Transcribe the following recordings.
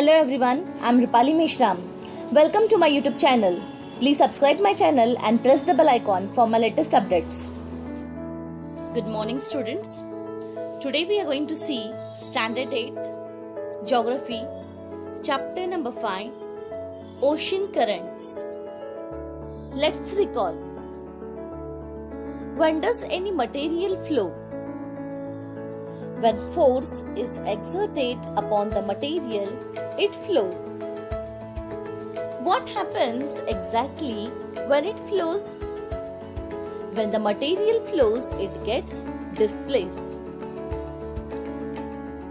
Hello everyone, I'm Rupali Mishram. Welcome to my YouTube channel. Please subscribe my channel and press the bell icon for my latest updates. Good morning students. Today we are going to see Standard 8th, Geography, Chapter number 5, Ocean Currents. Let's recall. When does any material flow? When force is exerted upon the material, it flows. What happens exactly when it flows? When the material flows, it gets displaced.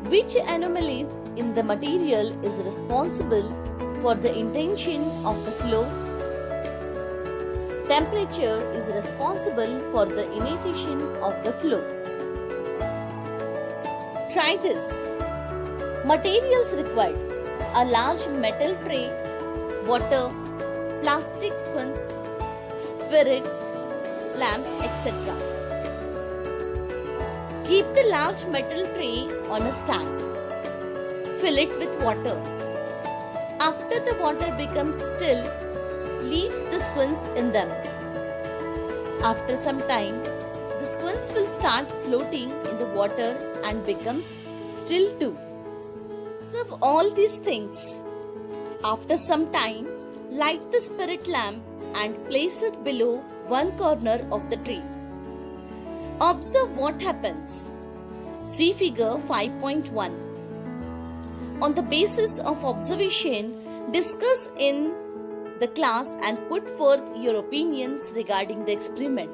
Which anomalies in the material is responsible for the intention of the flow? Temperature is responsible for the initiation of the flow. Try this. Materials required: a large metal tray, water, plastic sponge, spirit, lamp, etc. Keep the large metal tray on a stand. Fill it with water. After the water becomes still, leave the sponge in them. After some time, the sponge will start floating in the water and becomes still too. Observe all these things. After some time, light the spirit lamp and place it below one corner of the tree. Observe what happens. See figure 5.1. On the basis of observation, discuss in the class and put forth your opinions regarding the experiment.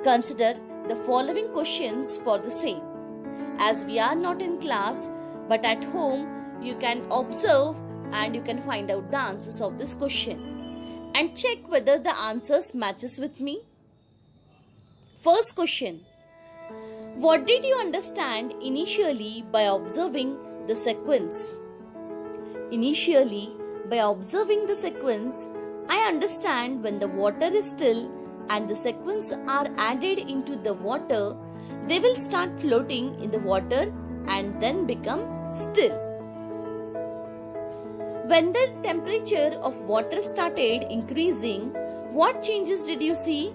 Consider the following questions for the same. As we are not in class but at home, you can observe and you can find out the answers of this question and check whether the answers matches with me. First question. What did you understand initially by observing the sequence? Initially, by observing the sequence, I understand when the water is still and the sequence are added into the water, they will start floating in the water and then become still. When the temperature of water started increasing, what changes did you see?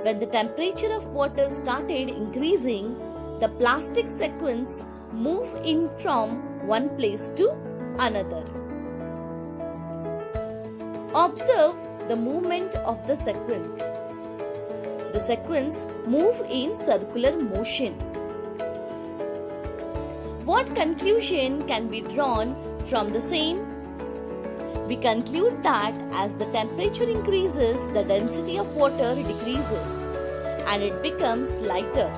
When the temperature of water started increasing, the plastic sequence moved in from one place to another. Observe the movement of the sequence. The sequence moves in circular motion. What conclusion can be drawn from the same? We conclude that as the temperature increases, the density of water decreases and it becomes lighter.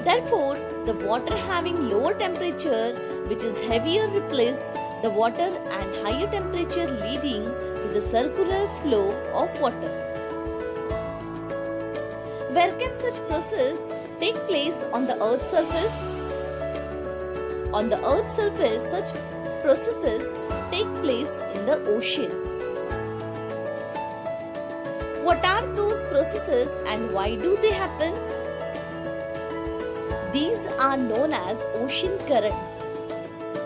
Therefore, the water having lower temperature, which is heavier, replaces the water and higher temperature, leading to the circular flow of water. Where can such process take place on the Earth's surface? On the Earth's surface, such processes take place in the ocean. What are those processes and why do they happen? These are known as ocean currents.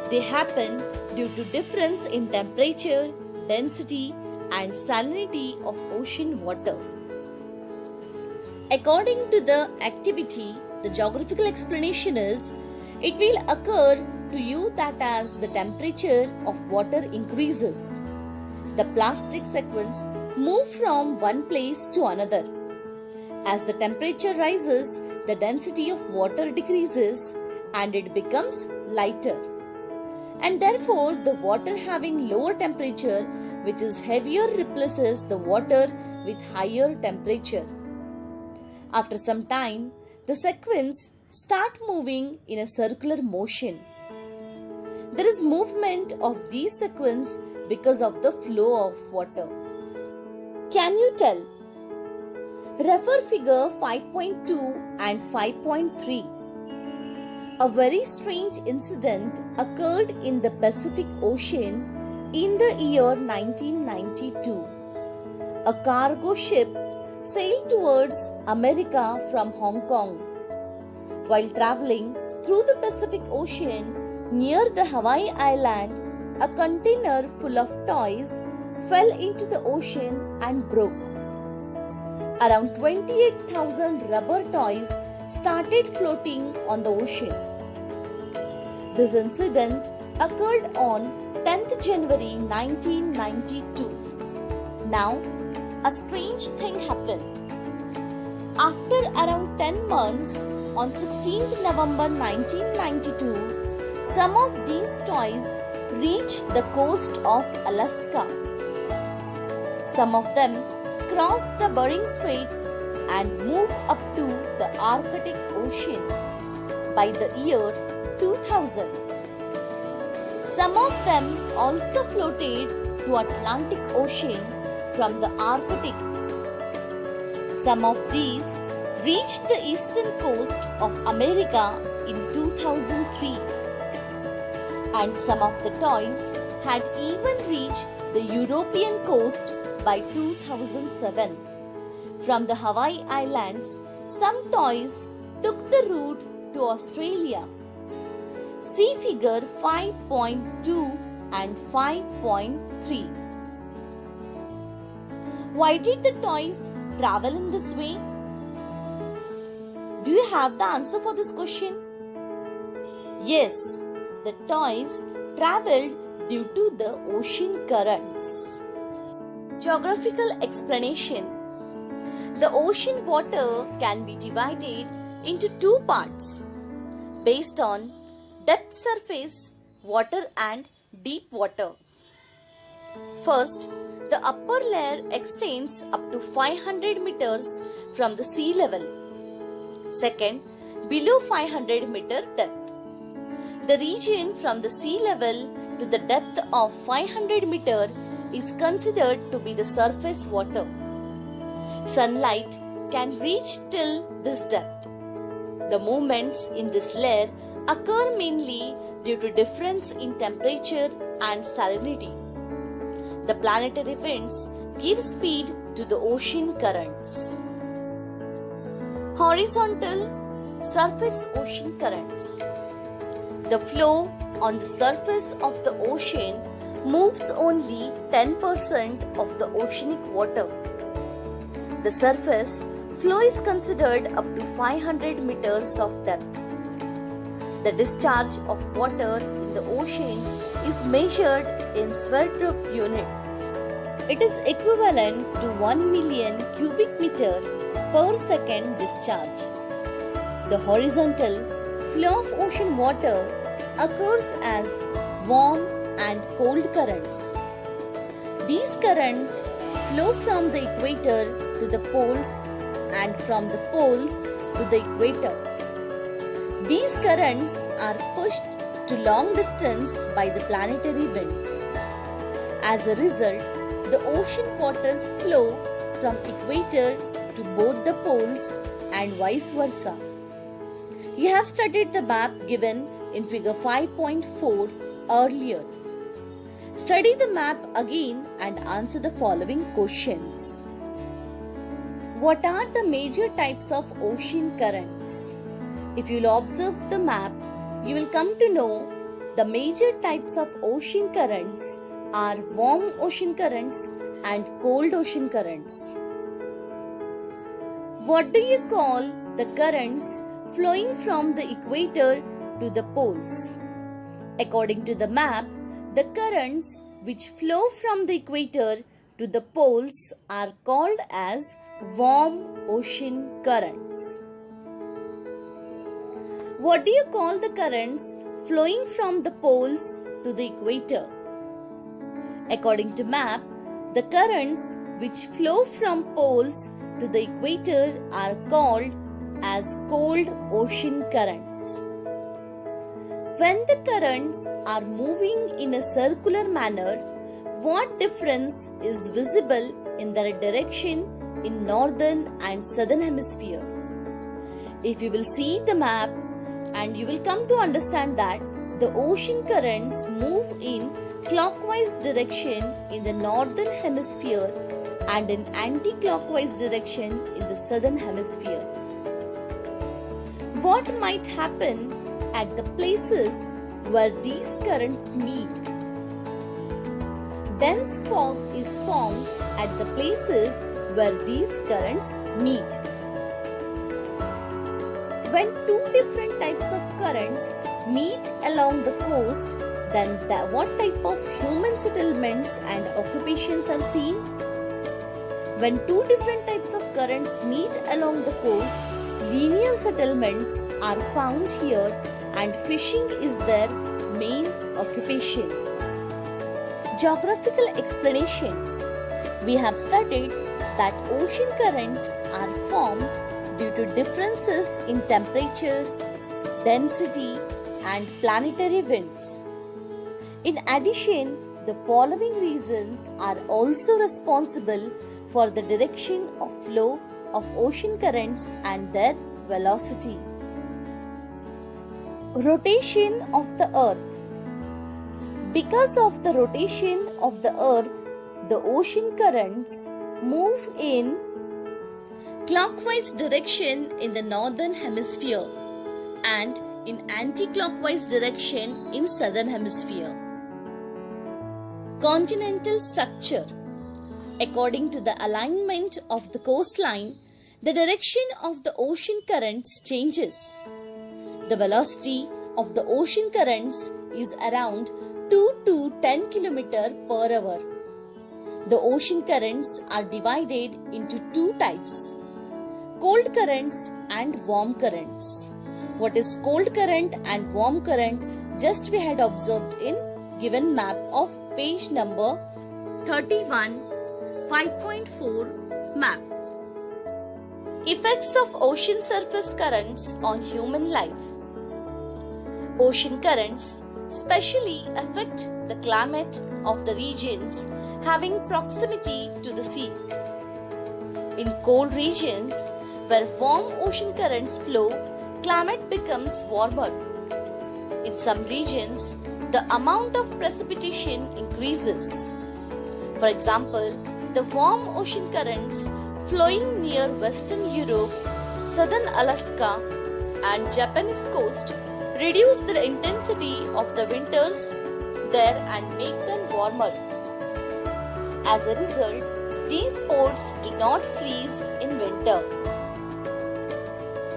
They happen due to difference in temperature, density, and salinity of ocean water. According to the activity, the geographical explanation is, it will occur to you that as the temperature of water increases, the plastic sequence moves from one place to another. As the temperature rises, the density of water decreases and it becomes lighter. And therefore, the water having lower temperature, which is heavier, replaces the water with higher temperature. After some time, the sequence start moving in a circular motion. There is movement of these sequence because of the flow of water. Can you tell? Refer figure 5.2 and 5.3. A very strange incident occurred in the Pacific Ocean in the year 1992. A cargo ship sailed towards America from Hong Kong. While traveling through the Pacific Ocean, Near the Hawaii island, a container full of toys fell into the ocean and broke. Around 28,000 rubber toys started floating on the ocean. This incident occurred on 10th January 1992. Now, a strange thing happened. After around 10 months, on 16th November 1992, some of these toys reached the coast of Alaska. Some of them crossed the Bering Strait and moved up to the Arctic Ocean by the year 2000. Some of them also floated to Atlantic Ocean from the Arctic. Some of these reached the eastern coast of America in 2003. And some of the toys had even reached the European coast by 2007. From the Hawaii Islands, some toys took the route to Australia. See figure 5.2 and 5.3. Why did the toys travel in this way? Do you have the answer for this question? Yes, the toys traveled due to the ocean currents. Geographical explanation. The ocean water can be divided into two parts based on depth surface water and deep water. First, the upper layer extends up to 500 meters from the sea level. Second, below 500 meter depth. The region from the sea level to the depth of 500 meter is considered to be the surface water. Sunlight can reach till this depth. The movements in this layer occur mainly due to difference in temperature and salinity. The planetary winds give speed to the ocean currents. Horizontal surface ocean currents. The flow on the surface of the ocean moves only 10% of the oceanic water. The surface flow is considered up to 500 meters of depth. The discharge of water in the ocean is measured in Sverdrup unit. It is equivalent to 1 million cubic meter per second discharge. The horizontal flow of ocean water occurs as warm and cold currents. These currents flow from the equator to the poles and from the poles to the equator. These currents are pushed to long distance by the planetary winds. As a result, the ocean waters flow from equator to both the poles and vice versa. You have studied the map given in figure 5.4 earlier. Study the map again and answer the following questions. What are the major types of ocean currents? If you will observe the map, you will come to know the major types of ocean currents are warm ocean currents and cold ocean currents. What do you call the currents flowing from the equator to the poles? According to the map, the currents which flow from the equator to the poles are called as warm ocean currents. What do you call the currents flowing from the poles to the equator? According to map, the currents which flow from poles to the equator are called as cold ocean currents. When the currents are moving in a circular manner, what difference is visible in their direction in northern and southern hemisphere? If you will see the map, and you will come to understand that the ocean currents move in clockwise direction in the northern hemisphere and in anti-clockwise direction in the southern hemisphere. What might happen at the places where these currents meet. Dense fog is formed at the places where these currents meet. When two different types of currents meet along the coast, then what type of human settlements and occupations are seen? When two different types of currents meet along the coast, linear settlements are found here and fishing is their main occupation. Geographical explanation. We have studied that ocean currents are formed due to differences in temperature, density, and planetary winds. In addition, the following reasons are also responsible for the direction of flow of ocean currents and their velocity. Rotation of the Earth. Because of the rotation of the Earth, the ocean currents move in clockwise direction in the northern hemisphere and in anti-clockwise direction in southern hemisphere. Continental structure. According to the alignment of the coastline, the direction of the ocean currents changes. The velocity of the ocean currents is around 2 to 10 km per hour. The ocean currents are divided into two types: cold currents and warm currents. What is cold current and warm current? Just we had observed in given map of page number 31, 5.4 map. Effects of ocean surface currents on human life. Ocean currents specially affect the climate of the regions having proximity to the sea. In cold regions where warm ocean currents flow, climate becomes warmer. In some regions, the amount of precipitation increases. For example, the warm ocean currents flowing near Western Europe, Southern Alaska, and Japanese coast reduce the intensity of the winters there and make them warmer. As a result, these ports do not freeze in winter.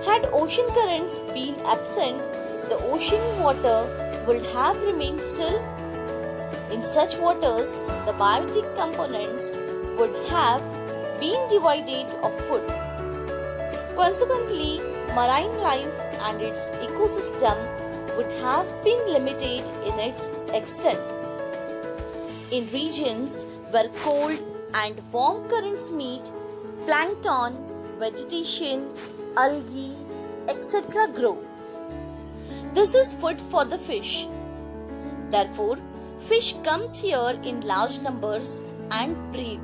Had ocean currents been absent, the ocean water would have remained still. In such waters, the biotic components would have been divided of food. Consequently, marine life and its ecosystem would have been limited in its extent. In regions where cold and warm currents meet, plankton, vegetation, algae, etc. grow. This is food for the fish. Therefore, fish comes here in large numbers and breed.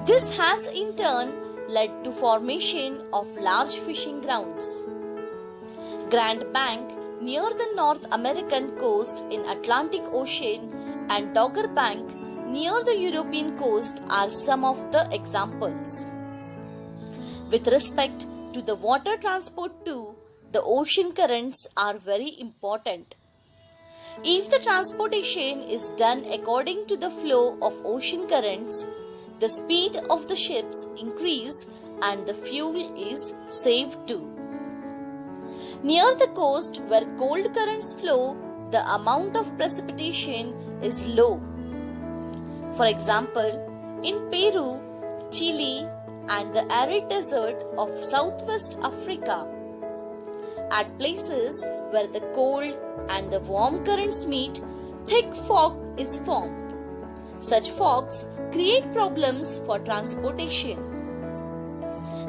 This has in turn led to formation of large fishing grounds. Grand Bank near the North American coast in Atlantic Ocean and Dogger Bank near the European coast are some of the examples. With respect to the water transport too, the ocean currents are very important. If the transportation is done according to the flow of ocean currents, the speed of the ships increase and the fuel is saved too. Near the coast where cold currents flow, the amount of precipitation is low. For example, in Peru, Chile, and the arid desert of southwest Africa, at places where the cold and the warm currents meet, thick fog is formed. Such fogs create problems for transportation.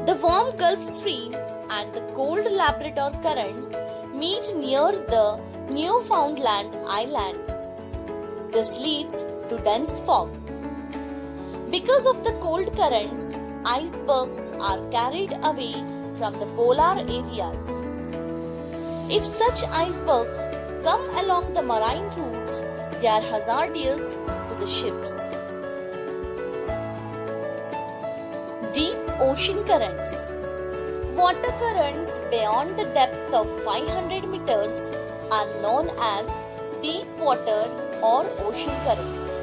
The warm Gulf Stream and the cold Labrador currents meet near the Newfoundland island. This leads to dense fog. Because of the cold currents, icebergs are carried away from the polar areas. If such icebergs come along the marine routes, they are hazardous to the ships. Deep ocean currents. Water currents beyond the depth of 500 meters are known as deep water or ocean currents.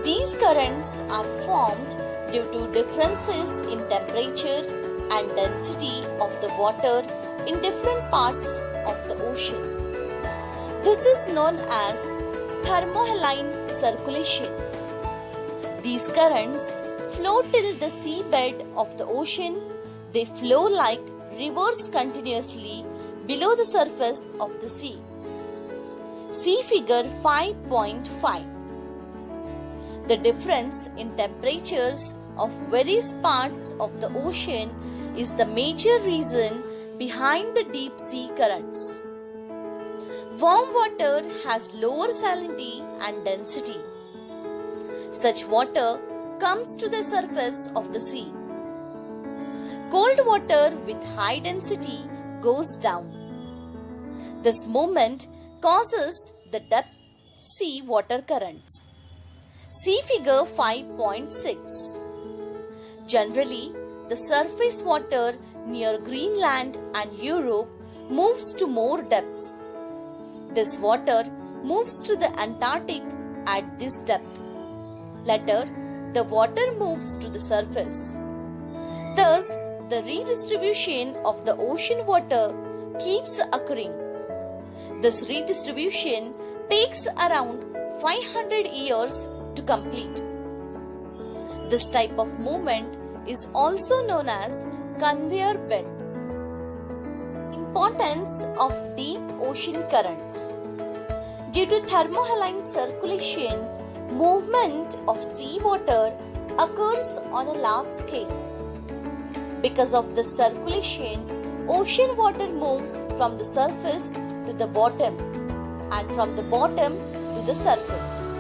These currents are formed due to differences in temperature and density of the water in different parts of the ocean. This is known as thermohaline circulation. These currents flow till the seabed of the ocean. They flow like rivers continuously below the surface of the sea. See figure 5.5. The difference in temperatures of various parts of the ocean is the major reason behind the deep sea currents. Warm water has lower salinity and density. Such water comes to the surface of the sea. Cold water with high density goes down. This movement causes the depth sea water currents. See figure 5.6. Generally, the surface water near Greenland and Europe moves to more depths. This water moves to the Antarctic at this depth. Later, the water moves to the surface. Thus, the redistribution of the ocean water keeps occurring. This redistribution takes around 500 years to complete. This type of movement is also known as conveyor belt. Importance of deep ocean currents. Due to thermohaline circulation, movement of seawater occurs on a large scale. Because of this circulation, ocean water moves from the surface to the bottom and from the bottom to the surface.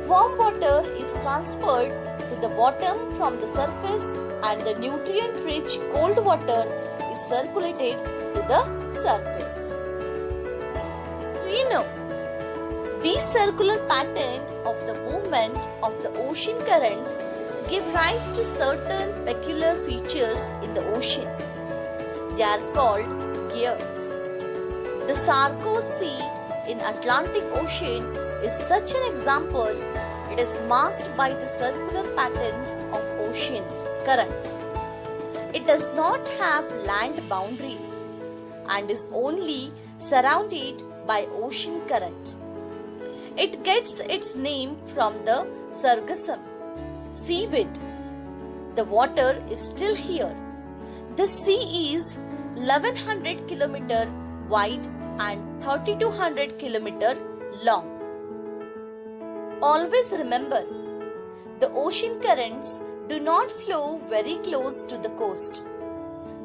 Warm water is transferred to the bottom from the surface and the nutrient-rich cold water is circulated to the surface. Do you know? These circular pattern of the movement of the ocean currents give rise to certain peculiar features in the ocean. They are called gears. The Sargasso Sea in Atlantic Ocean is such an example. It is marked by the circular patterns of ocean currents. It does not have land boundaries and is only surrounded by ocean currents. It gets its name from the sargassum, seaweed. The water is still here. The sea is 1100 km wide and 3200 km long. Always remember, the ocean currents do not flow very close to the coast.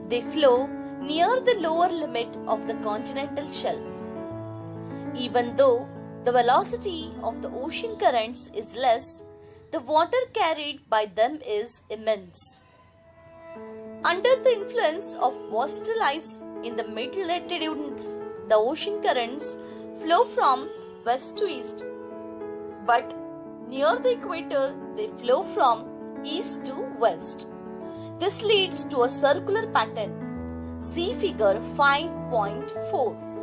They flow near the lower limit of the continental shelf. Even though the velocity of the ocean currents is less, the water carried by them is immense. Under the influence of volatile ice in the mid-latitudes, the ocean currents flow from west to east, but near the equator they flow from east to west. This leads to a circular pattern. See figure 5.4.